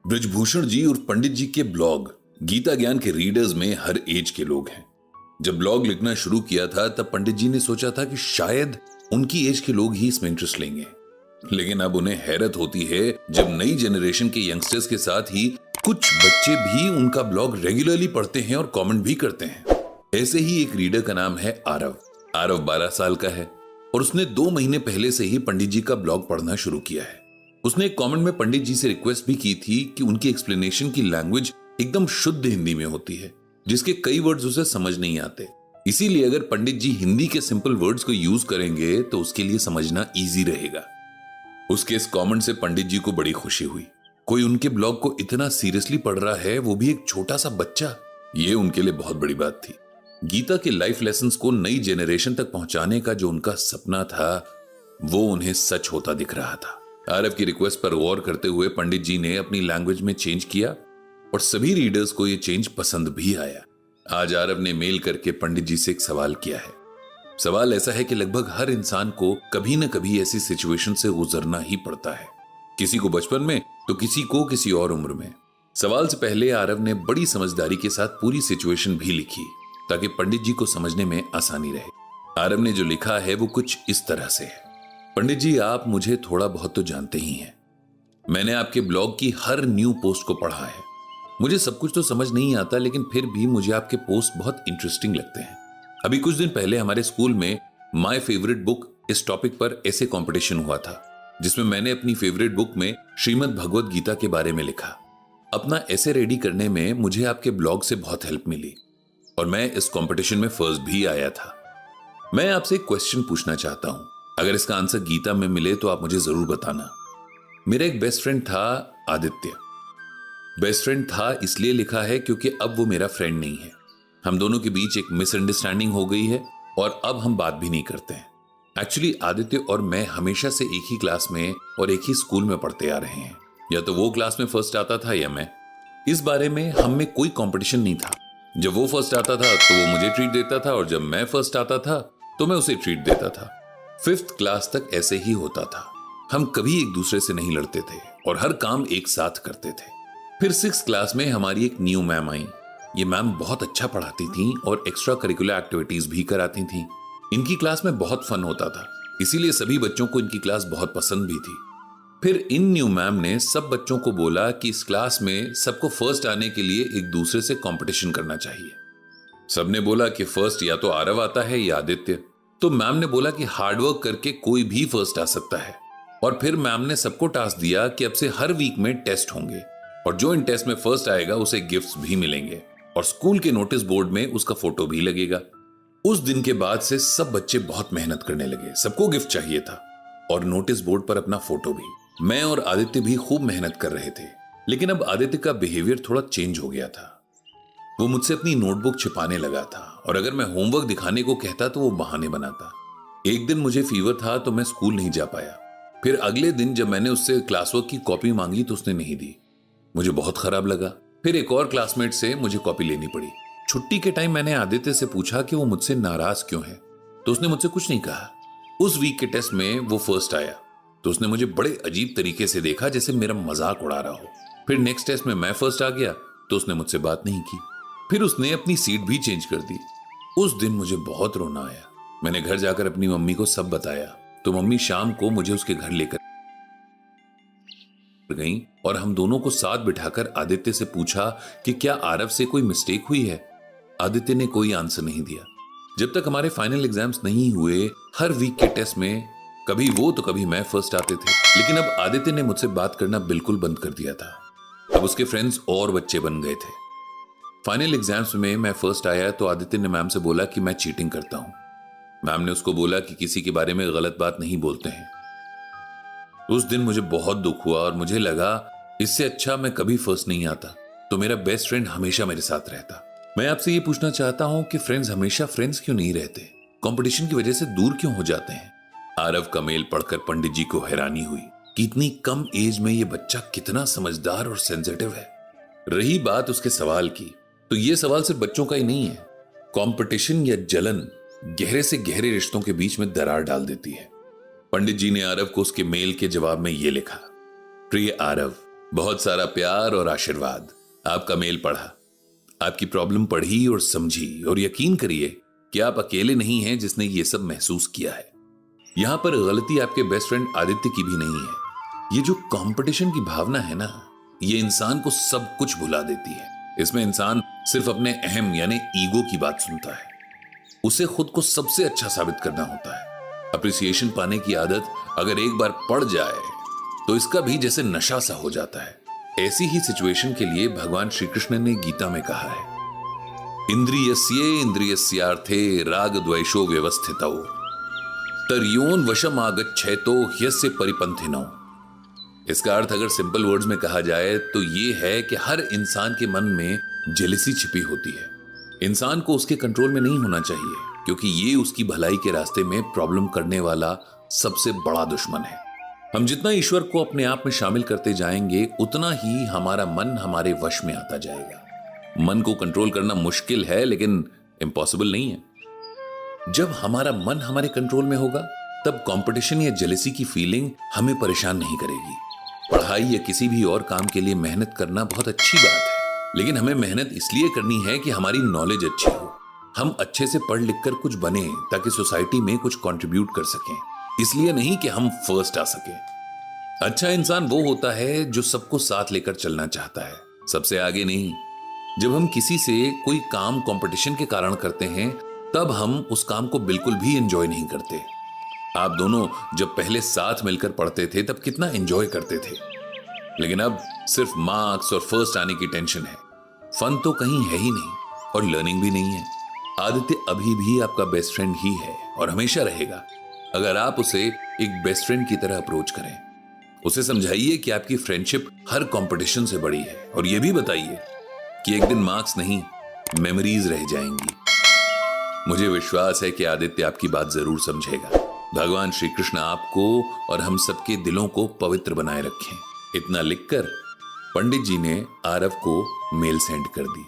ब्रजभूषण जी और पंडित जी के ब्लॉग गीता ज्ञान के रीडर्स में हर एज के लोग हैं। जब ब्लॉग लिखना शुरू किया था तब पंडित जी ने सोचा था कि शायद उनकी एज के लोग ही इसमें इंटरेस्ट लेंगे, लेकिन अब उन्हें हैरत होती है जब नई जनरेशन के यंगस्टर्स के साथ ही कुछ बच्चे भी उनका ब्लॉग रेगुलरली पढ़ते हैं और कमेंट भी करते हैं। ऐसे ही एक रीडर का नाम है आरव। आरव 12 साल का है और उसने 2 महीने पहले से ही पंडित जी का ब्लॉग पढ़ना शुरू किया है। उसने एक कमेंट में पंडित जी से रिक्वेस्ट भी की थी कि उनकी एक्सप्लेनेशन की लैंग्वेज एकदम शुद्ध हिंदी में होती है, जिसके कई वर्ड्स उसे समझ नहीं आते। इसीलिए अगर पंडित जी हिंदी के सिंपल वर्ड्स को यूज करेंगे तो उसके लिए समझना इजी रहेगा। उसके इस कमेंट से पंडित जी को बड़ी खुशी हुई। कोई उनके ब्लॉग को इतना सीरियसली पढ़ रहा है, वो भी एक छोटा सा बच्चा। ये उनके लिए बहुत बड़ी बात थी। गीता के लाइफ लेसन्स को नई जेनरेशन तक पहुंचाने का जो उनका सपना था वो उन्हें सच होता दिख रहा था। आरव की रिक्वेस्ट पर गौर करते हुए पंडित जी ने अपनी लैंग्वेज में चेंज किया और सभी रीडर्स को यह चेंज पसंद भी आया। आज आरव ने मेल करके पंडित जी से एक सवाल किया है। सवाल ऐसा है कि लगभग हर इंसान को कभी न कभी ऐसी सिचुएशन से गुजरना ही पड़ता है, किसी को बचपन में तो किसी को किसी और उम्र में। सवाल से पहले आरव ने बड़ी समझदारी के साथ पूरी सिचुएशन भी लिखी ताकि पंडित जी को समझने में आसानी रहे। आरव ने जो लिखा है वो कुछ इस तरह से है। पंडित जी, आप मुझे थोड़ा बहुत तो जानते ही हैं। मैंने आपके ब्लॉग की हर न्यू पोस्ट को पढ़ा है। मुझे सब कुछ तो समझ नहीं आता, लेकिन फिर भी मुझे आपके पोस्ट बहुत इंटरेस्टिंग लगते हैं। अभी कुछ दिन पहले हमारे स्कूल में माय फेवरेट बुक इस टॉपिक पर ऐसे कंपटीशन हुआ था, जिसमें मैंने अपनी फेवरेट बुक में श्रीमद् भगवद गीता के बारे में लिखा। अपना ऐसे रेडी करने में मुझे आपके ब्लॉग से बहुत हेल्प मिली और मैं इस कंपटीशन में फर्स्ट भी आया था। मैं आपसे एक क्वेश्चन पूछना चाहता हूं। अगर इसका आंसर गीता में मिले तो आप मुझे जरूर बताना। मेरा एक बेस्ट फ्रेंड था आदित्य। बेस्ट फ्रेंड था इसलिए लिखा है क्योंकि अब वो मेरा फ्रेंड नहीं है। हम दोनों के बीच एक मिसअंडरस्टैंडिंग हो गई है और अब हम बात भी नहीं करते हैं। एक्चुअली आदित्य और मैं हमेशा से एक ही क्लास में और एक ही स्कूल में पढ़ते आ रहे हैं। या तो वो क्लास में फर्स्ट आता था या मैं। इस बारे में हम में कोई कंपटीशन नहीं था। जब वो फर्स्ट आता था तो वो मुझे ट्रीट देता था और जब मैं फर्स्ट आता था तो मैं उसे ट्रीट देता था। 5th क्लास तक ऐसे ही होता था। हम कभी एक दूसरे से नहीं लड़ते थे और हर काम एक साथ करते थे। फिर 6th क्लास में हमारी एक न्यू मैम आई। ये मैम बहुत अच्छा पढ़ाती थी और एक्स्ट्रा करिकुलर एक्टिविटीज भी कराती थी। इनकी क्लास में बहुत फन होता था, इसीलिए सभी बच्चों को इनकी क्लास बहुत पसंद भी थी। फिर इन न्यू मैम ने सब बच्चों को बोला कि इस क्लास में सबको फर्स्ट आने के लिए एक दूसरे से कंपटीशन करना चाहिए। सबने बोला कि फर्स्ट या तो आरव आता है या आदित्य। तो मैम ने बोला कि हार्डवर्क करके कोई भी फर्स्ट आ सकता है। और फिर मैम ने सबको टास्क दिया कि अब से हर वीक में टेस्ट होंगे और जो इन टेस्ट में फर्स्ट आएगा उसे गिफ्ट्स भी मिलेंगे और स्कूल के नोटिस बोर्ड में उसका फोटो भी लगेगा। उस दिन के बाद से सब बच्चे बहुत मेहनत करने लगे। सबको गिफ्ट चाहिए था और नोटिस बोर्ड पर अपना फोटो भी। मैं और आदित्य भी खूब मेहनत कर रहे थे, लेकिन अब आदित्य का बिहेवियर थोड़ा चेंज हो गया था। वो मुझसे अपनी नोटबुक छिपाने लगा था और अगर मैं होमवर्क दिखाने को कहता तो वो बहाने बनाता। एक दिन मुझे फीवर था तो मैं स्कूल नहीं जा पाया। फिर अगले दिन जब मैंने उससे क्लासवर्क की कॉपी मांगी तो उसने नहीं दी। मुझे बहुत खराब लगा। फिर एक और क्लासमेट से मुझे कॉपी लेनी पड़ी। छुट्टी के टाइम मैंने आदित्य से पूछा कि वो मुझसे नाराज क्यों है, तो उसने मुझसे कुछ नहीं कहा। उस वीक के टेस्ट में वो फर्स्ट आया तो उसने मुझे बड़े अजीब तरीके से देखा, जैसे मेरा मजाक उड़ा रहा हो। फिर नेक्स्ट टेस्ट में मैं फर्स्ट आ गया तो उसने मुझसे बात नहीं की। फिर उसने अपनी सीट भी चेंज कर दी। उस दिन मुझे बहुत रोना आया। मैंने घर जाकर अपनी मम्मी को सब बताया तो मम्मी शाम को मुझे उसके घर लेकर गई और हम दोनों को साथ बिठाकर आदित्य से पूछा कि क्या आरव से कोई मिस्टेक हुई है। आदित्य ने कोई आंसर नहीं दिया। जब तक हमारे फाइनल एग्जाम्स नहीं हुए, हर वीक के टेस्ट में कभी वो तो कभी मैं फर्स्ट आते थे। लेकिन अब आदित्य ने मुझसे बात करना बिल्कुल बंद कर दिया था। अब उसके फ्रेंड्स और बच्चे बन गए थे। फाइनल एग्जाम्स में मैं फर्स्ट आया तो आदित्य ने मैम से बोला कि मैं चीटिंग करता हूं। मैम ने उसको बोला कि किसी के बारे में गलत बात नहीं बोलते हैं। उस दिन मुझे बहुत दुख हुआ और मुझे लगा इससे अच्छा मैं कभी फर्स्ट नहीं आता तो मेरा बेस्ट फ्रेंड हमेशा मेरे साथ रहता। मैं आपसे ये पूछना चाहता हूं कि फ्रेंड्स हमेशा फ्रेंड्स क्यों नहीं रहते? कंपटीशन की वजह से दूर क्यों हो जाते हैं? आरव का मेल पढ़कर पंडित जी को हैरानी हुई कि इतनी कम एज में ये बच्चा कितना समझदार और सेंसिटिव है। रही बात उसके सवाल की, तो ये सवाल सिर्फ बच्चों का ही नहीं है। कंपटीशन या जलन गहरे से गहरे रिश्तों के बीच में दरार डाल देती है। पंडित जी ने आरव को उसके मेल के जवाब में यह लिखा, प्रिय आरव, बहुत सारा प्यार और आशीर्वाद। आपका मेल पढ़ा, आपकी प्रॉब्लम पढ़ी और समझी, और यकीन करिए कि आप अकेले नहीं हैं जिसने ये सब महसूस किया है। यहां पर गलती आपके बेस्ट फ्रेंड आदित्य की भी नहीं है। ये जो कंपटीशन की भावना है ना, ये इंसान को सब कुछ भुला देती है। इसमें इंसान सिर्फ अपने अहम यानी ईगो की बात सुनता है। उसे खुद को सबसे अच्छा साबित करना होता है। अप्रिसिएशन पाने की आदत अगर एक बार पड़ जाए तो इसका भी जैसे नशा सा हो जाता है। ऐसी ही सिचुएशन के लिए भगवान श्री कृष्ण ने गीता में कहा है, इंद्रियस्ये इंद्रियस्यार्थे राग द्वेषो व्यवस्थितौ तर्योन वशम आगच्छेतो ह्यस्य परिपंथिनो। इसका अर्थ अगर सिंपल वर्ड्स में कहा जाए तो ये है कि हर इंसान के मन में जेलसी छिपी होती है। इंसान को उसके कंट्रोल में नहीं होना चाहिए, क्योंकि ये उसकी भलाई के रास्ते में प्रॉब्लम करने वाला सबसे बड़ा दुश्मन है। हम जितना ईश्वर को अपने आप में शामिल करते जाएंगे, उतना ही हमारा मन हमारे वश में आता जाएगा। मन को कंट्रोल करना मुश्किल है, लेकिन इम्पॉसिबल नहीं है। जब हमारा मन हमारे कंट्रोल में होगा, तब कंपटीशन या जेलसी की फीलिंग हमें परेशान नहीं करेगी। पढ़ाई या किसी भी और काम के लिए मेहनत करना बहुत अच्छी बात है, लेकिन हमें मेहनत इसलिए करनी है कि हमारी नॉलेज अच्छी हो, हम अच्छे से पढ़ लिख कर कुछ बने ताकि सोसाइटी में कुछ कंट्रीब्यूट कर सकें, इसलिए नहीं कि हम फर्स्ट आ सके। अच्छा इंसान वो होता है जो सबको साथ लेकर चलना चाहता है, सबसे आगे नहीं। जब हम किसी से कोई काम कंपटीशन के कारण करते हैं, तब हम उस काम को बिल्कुल भी एंजॉय नहीं करते। आप दोनों जब पहले साथ मिलकर पढ़ते थे तब कितना एंजॉय करते थे, लेकिन अब सिर्फ मार्क्स और फर्स्ट आने की टेंशन है। फन तो कहीं है ही नहीं और लर्निंग भी नहीं है। आदित्य अभी भी आपका बेस्ट फ्रेंड ही है और हमेशा रहेगा, अगर आप उसे एक बेस्ट फ्रेंड की तरह अप्रोच करें। उसे समझाइए कि आपकी फ्रेंडशिप हर कंपटीशन से बड़ी है, और यह भी बताइए कि एक दिन मार्क्स नहीं, मेमोरीज रह जाएंगी। मुझे विश्वास है कि आदित्य आपकी बात जरूर समझेगा। भगवान श्री कृष्ण आपको और हम सबके दिलों को पवित्र बनाए रखें। इतना लिखकर पंडित जी ने आरव को मेल सेंड कर दी।